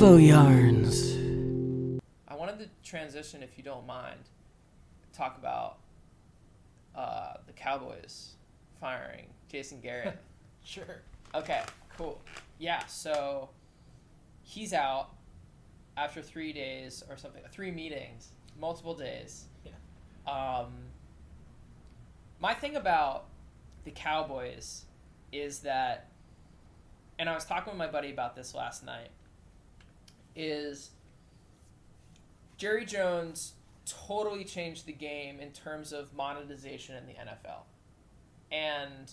Arvoyarns. I wanted to transition, if you don't mind, talk about the Cowboys firing Jason Garrett. Sure. Okay, cool. Yeah, so he's out after 3 days or something, 3 meetings, multiple days. Yeah. My thing about the Cowboys is that, and I was talking with my buddy about this last night, is Jerry Jones totally changed the game in terms of monetization in the NFL. And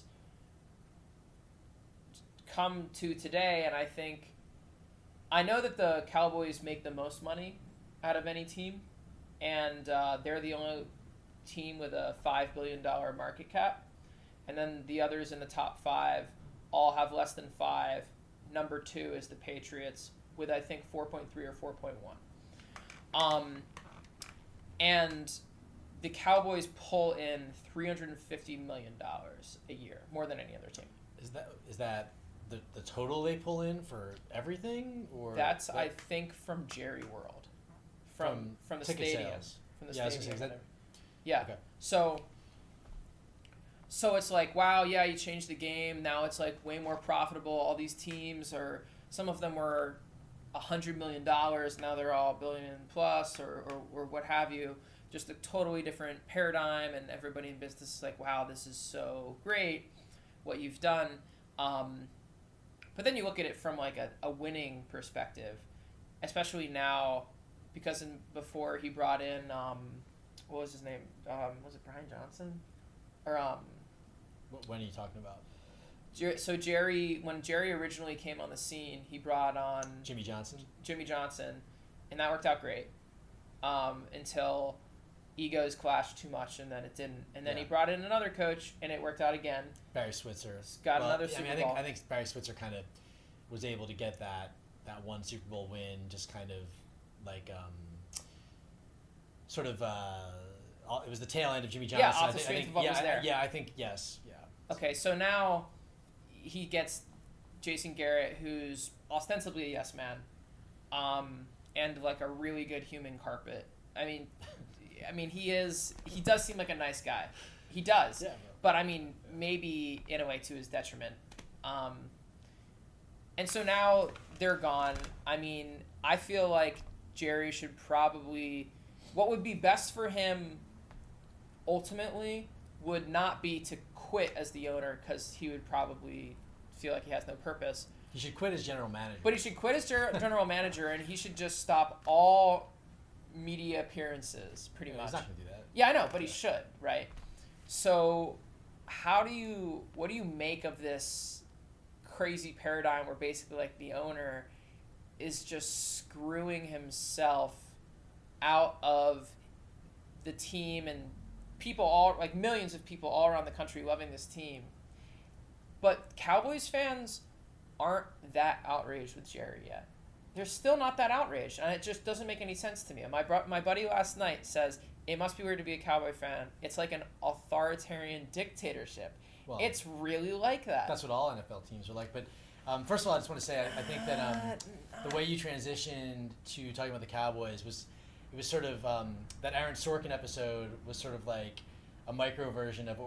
come to today, and I know that the Cowboys make the most money out of any team, and they're the only team with a $5 billion market cap, and then the others in the top 5 all have less than 5. Number 2 is the Patriots with, I think, 4.3 or 4.1. And the Cowboys pull in $350 million a year, more than any other team. Is that the total they pull in for everything, or that's I think from Jerry World, from the ticket stadium, sales. from the Yeah, I was stadium. gonna say, Yeah. Okay. So it's like, wow, yeah, you changed the game. Now it's like way more profitable. All these teams are, some of them were $100 million. Now they're all $1 billion plus or what have you. Just a totally different paradigm, and everybody in business is like, wow, this is so great what you've done. But then you look at it from like a winning perspective, especially now, because before he brought in, what was his name? Was it Brian Johnson? Or When are you talking about? So when Jerry originally came on the scene, he brought on Jimmy Johnson, and that worked out great until egos clashed too much, and then it didn't. And then he brought in another coach, and it worked out again. Barry Switzer Got another Super Bowl. I think Barry Switzer kind of was able to get that one Super Bowl win, just kind of like it was the tail end of Jimmy Johnson. Yeah, off the strength of what was there. Yeah, I think yes. Yeah. Okay, so now he gets Jason Garrett, who's ostensibly a yes man, and like a really good human carpet. I mean, he does seem like a nice guy. He does. Yeah. But I mean, maybe in a way to his detriment. And so now they're gone. I mean, I feel like Jerry should probably, what would be best for him ultimately would not be to quit as the owner, because he would probably feel like he has no purpose. He should quit as general manager. But he should quit as general manager, and he should just stop all media appearances, pretty much. He's not going to do that. Yeah, I know, but he should, right? So what do you make of this crazy paradigm where basically like the owner is just screwing himself out of the team, and people all, like millions of people all around the country loving this team, but Cowboys fans aren't that outraged with Jerry yet. They're still not that outraged, and it just doesn't make any sense to me. And my buddy last night says it must be weird to be a Cowboy fan. It's like an authoritarian dictatorship. Well, it's really like that. That's what all NFL teams are like. But first of all, I just want to say I think that the way you transitioned to talking about the Cowboys was sort of that Aaron Sorkin episode was sort of like a micro version of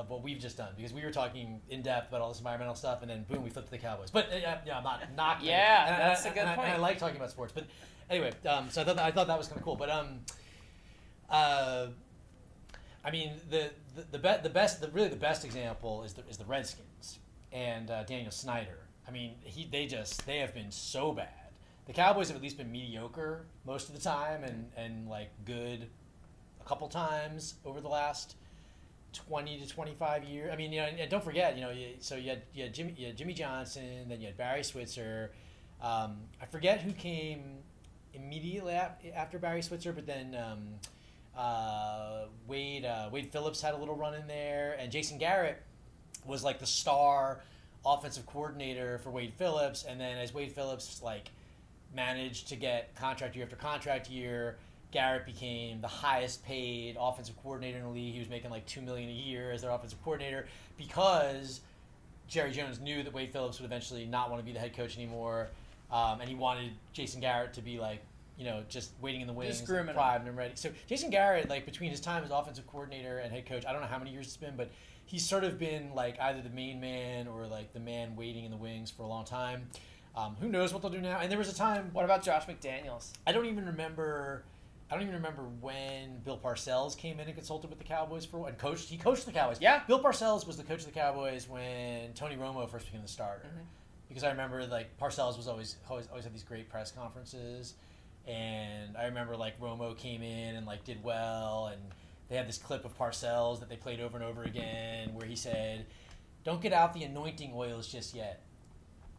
what we've just done, because we were talking in depth about all this environmental stuff, and then boom, we flipped to the Cowboys. But I'm not knocking. Yeah, that's a good point. And I like talking about sports, but anyway, so I thought that was kind of cool. But I mean, the best example is the Redskins and Daniel Snyder. I mean, they have been so bad. The Cowboys have at least been mediocre most of the time, and like good a couple times over the last 20 to 25 years. I mean, and don't forget, you had Jimmy Johnson, then you had Barry Switzer. I forget who came immediately after Barry Switzer, but then Wade Phillips had a little run in there, and Jason Garrett was like the star offensive coordinator for Wade Phillips, and then as Wade Phillips like managed to get contract year after contract year, Garrett became the highest paid offensive coordinator in the league. He was making like $2 million a year as their offensive coordinator, because Jerry Jones knew that Wade Phillips would eventually not want to be the head coach anymore. and he wanted Jason Garrett to be like, just waiting in the wings, Just grooming primed and ready. So Jason Garrett, like between his time as offensive coordinator and head coach, I don't know how many years it's been, but he's sort of been like either the main man or like the man waiting in the wings for a long time. Who knows what they'll do now? And there was a time. What about Josh McDaniels? I don't even remember when Bill Parcells came in and consulted with the Cowboys for and coached. He coached the Cowboys. Yeah. Bill Parcells was the coach of the Cowboys when Tony Romo first became the starter. Mm-hmm. Because I remember like Parcells was always had these great press conferences, and I remember like Romo came in and like did well, and they had this clip of Parcells that they played over and over again where he said, "Don't get out the anointing oils just yet."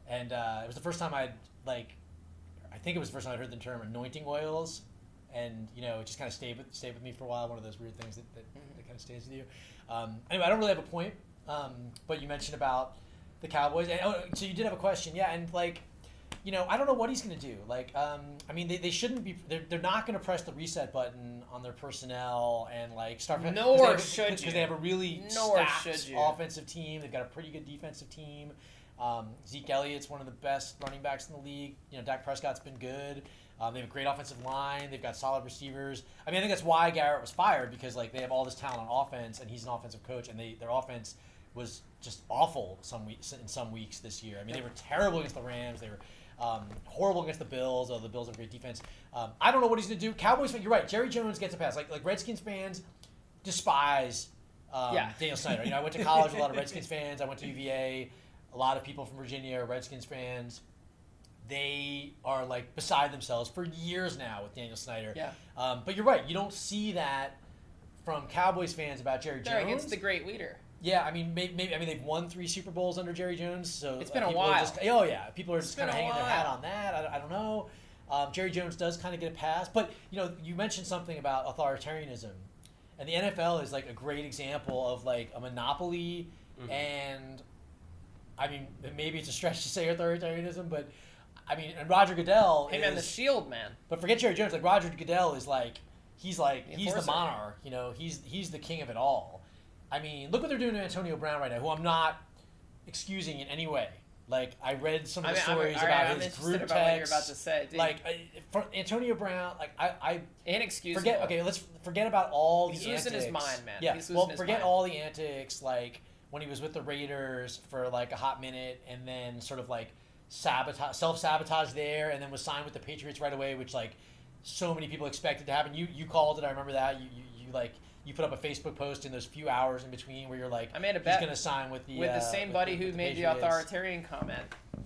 And it was the first time I think it was the first time I heard the term anointing oils, and it just kind of stayed with me for a while. One of those weird things that kind of stays with you. Anyway, I don't really have a point, but you mentioned about the Cowboys. And, so you did have a question, yeah, and I don't know what he's going to do. They shouldn't be. They're not going to press the reset button on their personnel and start. Nor should you, because they have a really stacked offensive team. They've got a pretty good defensive team. Zeke Elliott's one of the best running backs in the league. Dak Prescott's been good. They have a great offensive line. They've got solid receivers. I think that's why Garrett was fired, because they have all this talent on offense, and he's an offensive coach, and their offense was just awful in some weeks this year. They were terrible against the Rams. They were horrible against the Bills, although the Bills have great defense. I don't know what he's going to do. Cowboys fans, you're right. Jerry Jones gets a pass. Like Redskins fans despise Daniel Snyder. I went to college with a lot of Redskins fans. I went to UVA. A lot of people from Virginia are Redskins fans. They are beside themselves for years now with Daniel Snyder. Yeah. But you're right. You don't see that from Cowboys fans about Jerry Jones. They're against the great leader. Yeah, maybe they've won 3 Super Bowls under Jerry Jones, so it's been a while. People are just kind of hanging their hat on that. I don't know. Jerry Jones does kind of get a pass, but you mentioned something about authoritarianism, and the NFL is a great example of a monopoly, and maybe it's a stretch to say authoritarianism, but and Roger Goodell is the shield man. But forget Jerry Jones. Roger Goodell is he's the monarch. He's the king of it all. Look what they're doing to Antonio Brown right now, who I'm not excusing in any way. I read some of the stories about his group texts. What you're about to say. For Antonio Brown, I inexcusable. Forget. Okay, let's forget about all he's the antics. He's losing his mind, man. Yeah. Forget all the antics, when he was with the Raiders for a hot minute, and then sort of self-sabotage there, and then was signed with the Patriots right away, which so many people expected to happen. You called it. I remember that. You put up a Facebook post in those few hours in between where you're I made a bet he's going to sign with the same buddy who made the Patriots. authoritarian comment,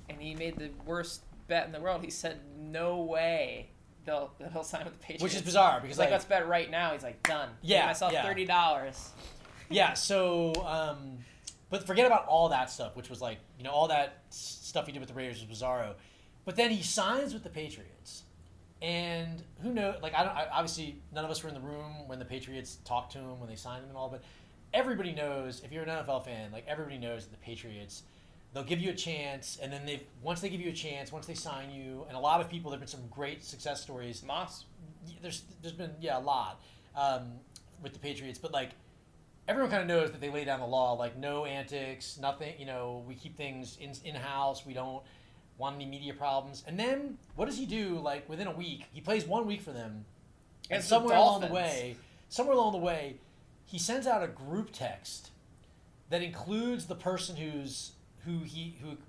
and he made the worst bet in the world. He said, "No way he'll sign with the Patriots," which is bizarre because let's bet right now. He's done. Yeah, give myself $30. Yeah. So, but forget about all that stuff, which was all that stuff he did with the Raiders was bizarro. But then he signs with the Patriots, and who knows? Obviously none of us were in the room when the Patriots talked to him, when they signed him and all. But everybody knows, if you're an NFL fan, everybody knows that the Patriots, they'll give you a chance, and then once they give you a chance, once they sign you, and a lot of people, there've been some great success stories. Moss. There's been a lot with the Patriots, but everyone kind of knows that they lay down the law, no antics, nothing, we keep things in-house, we don't want any media problems. And then what does he do within a week? He plays 1 week for them, and somewhere along the way, he sends out a group text that includes the person who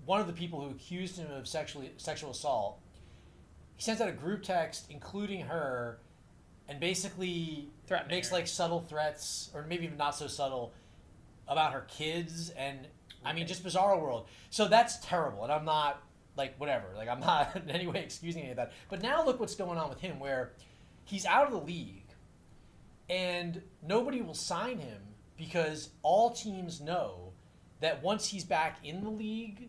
one of the people who accused him of sexual assault. He sends out a group text including her, and basically makes subtle threats, or maybe even not so subtle, about her kids, and just bizarro world. So that's terrible, and I'm not whatever. I'm not in any way excusing any of that. But now look what's going on with him, where he's out of the league, and nobody will sign him because all teams know that once he's back in the league,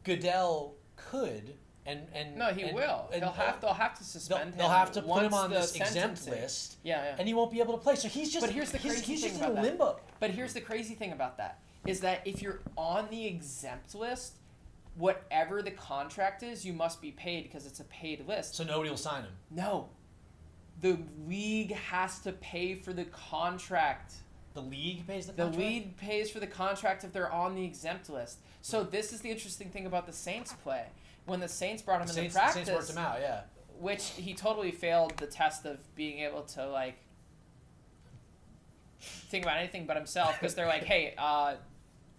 Goodell could. Will. They'll have to suspend him. They'll have to put him on this exempt list. Yeah. And he won't be able to play. So he's just. But here's the crazy thing about in limbo. But here's the crazy thing about that is that if you're on the exempt list, whatever the contract is, you must be paid because it's a paid list. So nobody will sign him. No, the league has to pay for the contract. The league pays the contract? The league pays for the contract if they're on the exempt list. So this is the interesting thing about the Saints play. when the Saints brought him into Saints practice, worked him out, yeah. which he totally failed the test of being able to like think about anything but himself, because they're like, hey,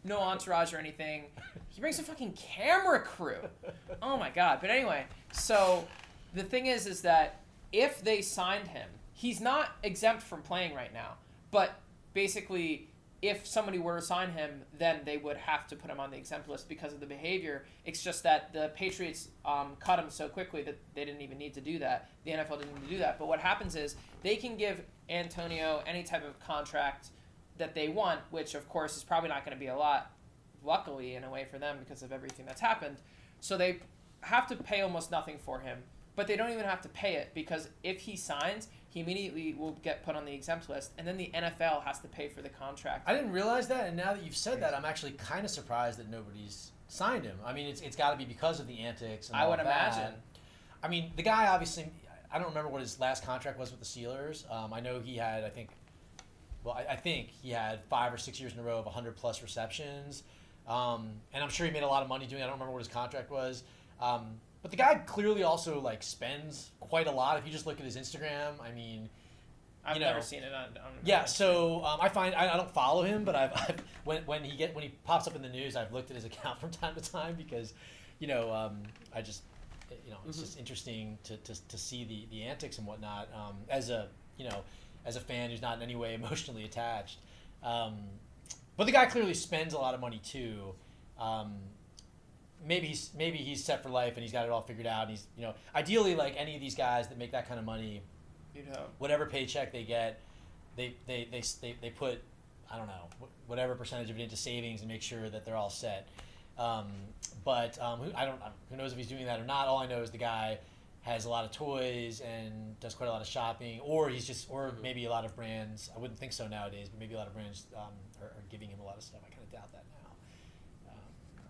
no entourage or anything. He brings a fucking camera crew. Oh my god. But anyway, so the thing is that if they signed him, he's not exempt from playing right now. But basically, if somebody were to sign him, then they would have to put him on the exempt list because of the behavior. It's just that the Patriots cut him so quickly that they didn't even need to do that. The NFL didn't need to do that. But what happens is they can give Antonio any type of contract that they want, which of course is probably not going to be a lot, luckily in a way for them because of everything that's happened. So they have to pay almost nothing for him, but they don't even have to pay it, because if he signs, he immediately will get put on the exempt list, and then the NFL has to pay for the contract. I didn't realize that, and now that you've said that, I'm actually kind of surprised that nobody's signed him. I mean, it's got to be because of the antics and all I would that. imagine. I mean, the guy obviously, I don't remember what his last contract was with the Steelers. I know he had, I think he had 5 or 6 years in a row of 100-plus receptions. And I'm sure he made a lot of money doing it. I don't remember what his contract was. But the guy clearly also like spends quite a lot. If you just look at his Instagram, I mean, I've never seen it on yeah. So I find I don't follow him, but I've when he pops up in the news, I've looked at his account from time to time because, I just it's just interesting to see the antics and whatnot. As a fan who's not in any way emotionally attached. But the guy clearly spends a lot of money too. Maybe he's set for life and he's got it all figured out. And he's ideally, like any of these guys that make that kind of money, whatever paycheck they get, they put, I don't know, whatever percentage of it into savings and make sure that they're all set. But who knows if he's doing that or not? All I know is the guy has a lot of toys and does quite a lot of shopping, or maybe a lot of brands. I wouldn't think so nowadays, but maybe a lot of brands are giving him a lot of stuff. I kind of doubt that now.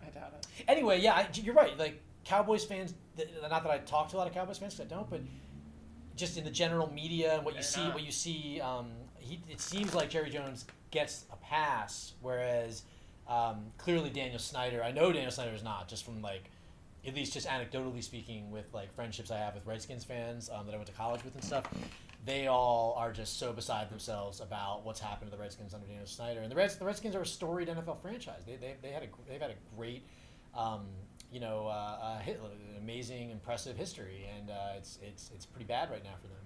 I doubt it. Anyway, yeah, you're right. Like Cowboys fans, not that I talk to a lot of Cowboys fans, 'cause I don't, but just in the general media and what you see, it seems like Jerry Jones gets a pass, whereas clearly Daniel Snyder. I know Daniel Snyder is not, just from like, at least just anecdotally speaking, with like friendships I have with Redskins fans that I went to college with and stuff. They all are just so beside themselves about what's happened to the Redskins under Daniel Snyder. And the Redskins are a storied NFL franchise. They've had a great, an amazing, impressive history, and it's pretty bad right now for them.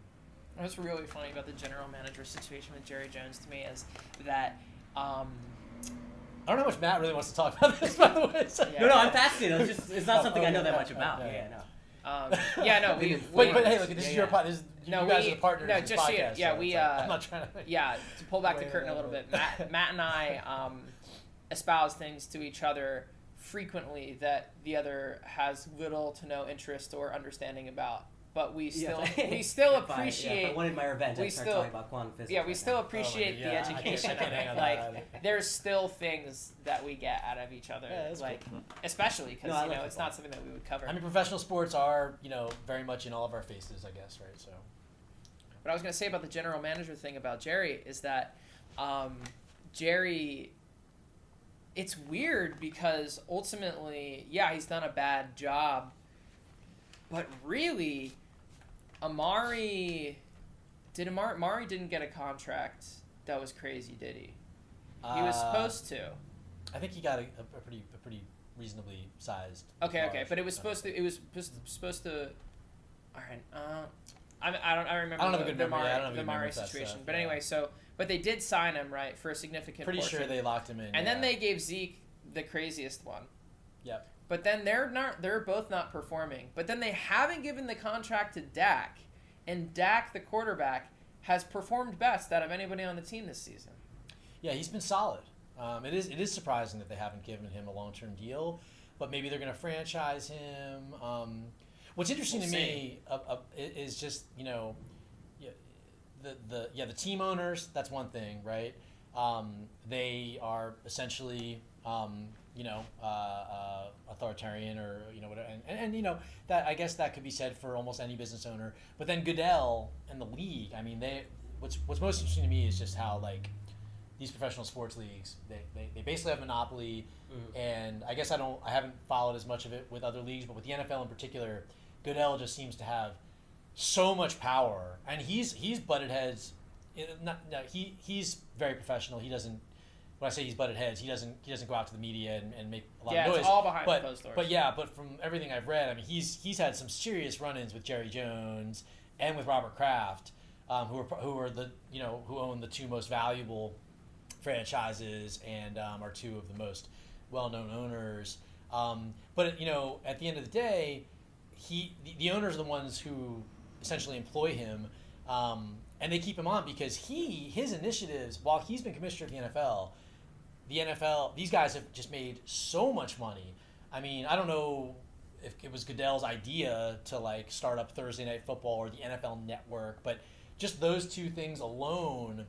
What's really funny about the general manager situation with Jerry Jones to me is that. I don't know how much Matt really wants to talk about this, by the way. So. Yeah. No, I'm fascinated. It's not something I know that much about. But hey, look, this is your podcast. You guys are the partners. No, just podcast, I'm not trying to. Yeah, to pull back the curtain a little bit, Matt and I espouse things to each other frequently that the other has little to no interest or understanding about. But we still appreciate. If I wanted my revenge, I'd start talking about quantum physics. Yeah, we still appreciate the education of it. Like, there's still things that we get out of each other, cool. Especially because it's not something that we would cover. I mean, professional sports are very much in all of our faces, I guess, right? So. What I was going to say about the general manager thing about Jerry is that Jerry. It's weird because ultimately, yeah, he's done a bad job, but really. Amari didn't get a contract that was crazy, did he? He was supposed to. I think he got a pretty reasonably sized. Okay, but it was supposed to. It was supposed to. All right. I remember the Amari situation. But anyway, but they did sign him, right, for a significant. Pretty portion. sure they locked him in. And then they gave Zeke the craziest one. Yep. But then they're both not performing. But then they haven't given the contract to Dak. And Dak, the quarterback, has performed best out of anybody on the team this season. Yeah, he's been solid. It is surprising that they haven't given him a long-term deal. But maybe they're going to franchise him. What's interesting to me is just, the team owners, that's one thing, right? They are essentially... authoritarian or whatever, and that I guess that could be said for almost any business owner. But then Goodell and the league, I mean, what's most interesting to me is just how these professional sports leagues, they basically have monopoly, and I guess I haven't followed as much of it with other leagues, but with the NFL in particular, Goodell just seems to have so much power, and he's butted heads. He's very professional. He doesn't. When I say he's butted heads, he doesn't go out to the media and make a lot of noise. Yeah, it's all behind closed doors. But from everything I've read, I mean, he's had some serious run-ins with Jerry Jones and with Robert Kraft, who own the two most valuable franchises and are two of the most well-known owners. But at the end of the day, the owners are the ones who essentially employ him, and they keep him on because his initiatives, while he's been commissioner of the NFL, these guys have just made so much money. I mean, I don't know if it was Goodell's idea to like start up Thursday Night Football or the NFL Network, but just those two things alone,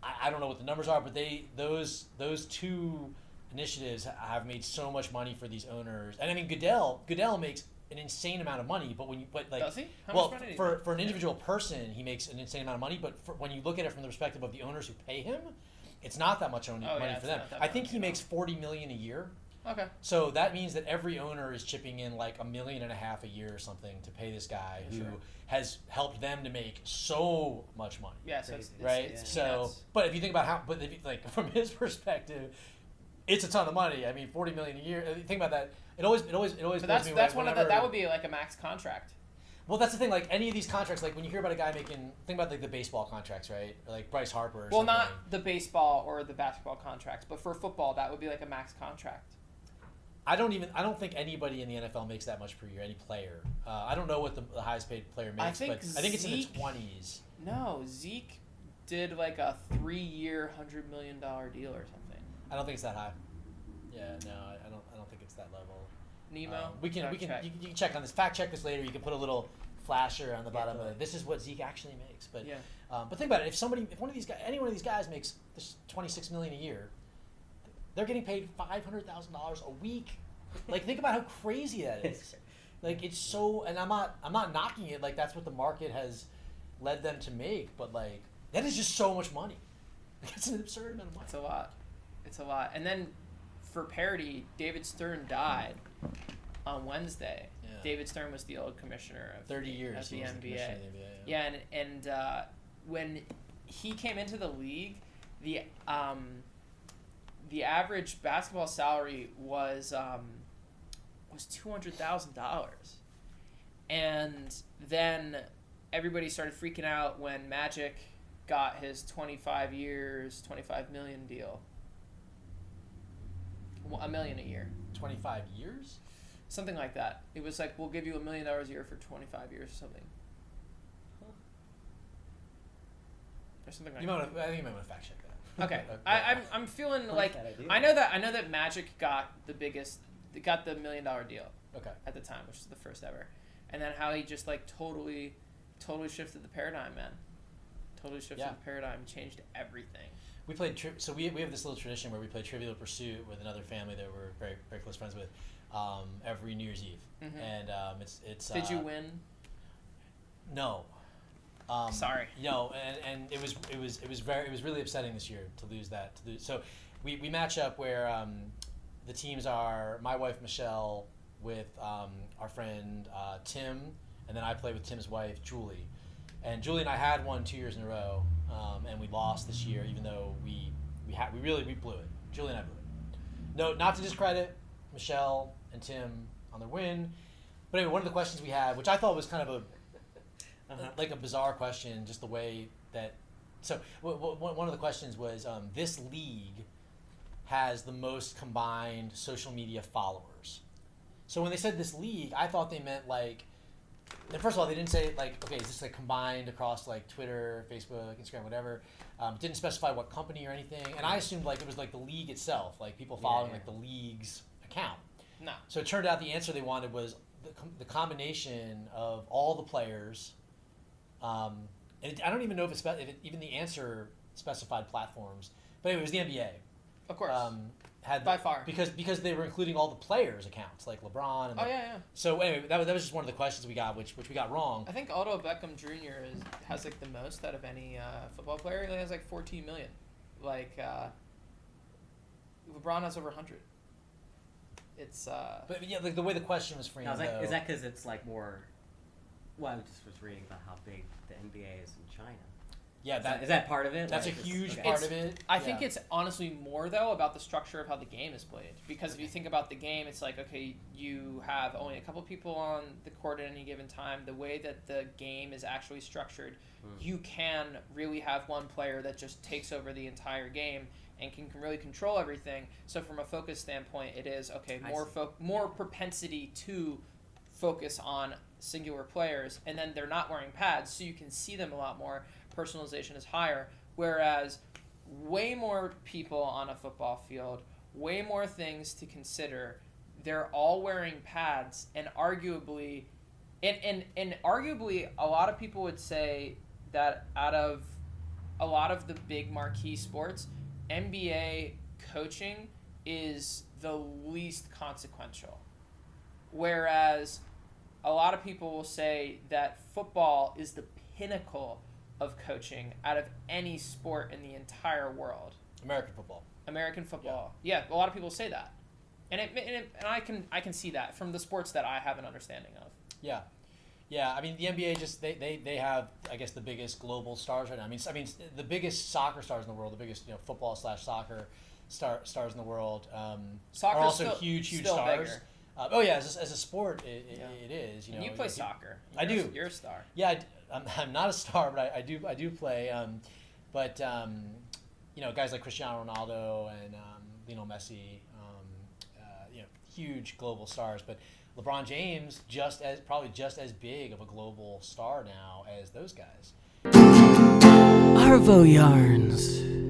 I don't know what the numbers are, but those two initiatives have made so much money for these owners. And I mean, Goodell makes an insane amount of money, but does he? How well, much money for an individual person, he makes an insane amount of money. But when you look at it from the perspective of the owners who pay him, it's not that much money for them. I think he makes $40 million a year. Okay. So that means that every owner is chipping in like $1.5 million a year or something to pay this guy who has helped them to make so much money. Yeah, so it's right. But if you think about from his perspective, it's a ton of money. I mean, $40 million a year. Think about that. It always. But that's one of the, that would be like a max contract. Well, that's the thing. Like any of these contracts, like when you hear about a guy making, think about like the baseball contracts, right? Or like Bryce Harper. Or well, something. Not the baseball or the basketball contracts, but for football, that would be like a max contract. I don't think anybody in the NFL makes that much per year. Any player. I don't know what the highest paid player makes, but I think it's in the 20s. No, Zeke did like a 3-year, $100 million deal or something. I don't think it's that high. Yeah, no, I don't think it's that level. Nemo. You can check on this. Fact check this later. You can put a little flasher on the bottom of it. This is what Zeke actually makes. But but think about it. If any one of these guys makes this $26 million a year, they're getting paid $500,000 a week. Like think about how crazy that is. Like it's so, and I'm not knocking it. Like that's what the market has led them to make. But like that is just so much money. It's an absurd amount of money. It's a lot. And then for parody, David Stern died on Wednesday. Yeah. David Stern was the old commissioner of 30 years of the NBA. Yeah, and when he came into the league, the average basketball salary was $200,000, and then everybody started freaking out when Magic got his 25 years, $25 million deal. $1 million a year. 25 years? Something like that. It was like, we'll give you $1 million a year for 25 years or something. Huh. Or something like that. I think you might want to fact check that. Okay. I'm feeling like I know that Magic got the $1 million deal. Okay. At the time, which is the first ever. And then how he just like totally shifted the paradigm, man. Totally shifted the paradigm, changed everything. We played so we have this little tradition where we play Trivial Pursuit with another family that we're very very close friends with every New Year's Eve. Mm-hmm. And it's Did you win? No. Sorry. No, and it was really upsetting this year to lose that. So we match up where the teams are my wife Michele with our friend Tim, and then I play with Tim's wife Julie. And Julie and I had won 2 years in a row, and we lost this year, even though we blew it. Julie and I blew it. No, not to discredit Michele and Tim on their win, but anyway, one of the questions we had, which I thought was kind of like a bizarre question, just the way that. So one of the questions was, this league has the most combined social media followers. So when they said this league, I thought they meant like. And first of all, they didn't say like, okay, is this like combined across like Twitter, Facebook, Instagram, whatever. Didn't specify what company or anything, and I assumed like it was like the league itself, like people following like the league's account. No. So it turned out the answer they wanted was the combination of all the players. And I don't even know if even the answer specified platforms, but anyway, it was the NBA. Of course. By far. Because they were including all the players' accounts, like LeBron. And So anyway, that was just one of the questions we got, which we got wrong. I think Odell Beckham Jr. has like the most out of any football player. He has like 14 million. Like LeBron has over 100. It's But yeah, like the way the question was framed. Now, though, is that because it's like more? Well, I just was reading about how big the NBA is in China. Yeah, Is that part of it? That's like, a huge okay. part of it. I think it's honestly more though about the structure of how the game is played. Because if you think about the game, it's like, okay, you have only a couple people on the court at any given time. The way that the game is actually structured, you can really have one player that just takes over the entire game and can really control everything. So from a focus standpoint, it is okay, more propensity to focus on singular players, and then they're not wearing pads, so you can see them a lot more. Personalization is higher, whereas way more people on a football field, way more things to consider. They're all wearing pads, and arguably a lot of people would say that out of a lot of the big marquee sports, NBA coaching is the least consequential. Whereas a lot of people will say that football is the pinnacle of coaching out of any sport in the entire world. American football. Yeah, a lot of people say that, and I can see that from the sports that I have an understanding of. Yeah. I mean, the NBA just they have, I guess, the biggest global stars right now. I mean the biggest soccer stars in the world, the biggest football/soccer stars in the world. Soccer's are also still, huge still stars. Bigger. As a sport, it is. You play soccer. I do. You're a star. Yeah, I'm not a star, but I do play. Guys like Cristiano Ronaldo and Lionel Messi, huge global stars. But LeBron James probably just as big of a global star now as those guys. Arvoyarns.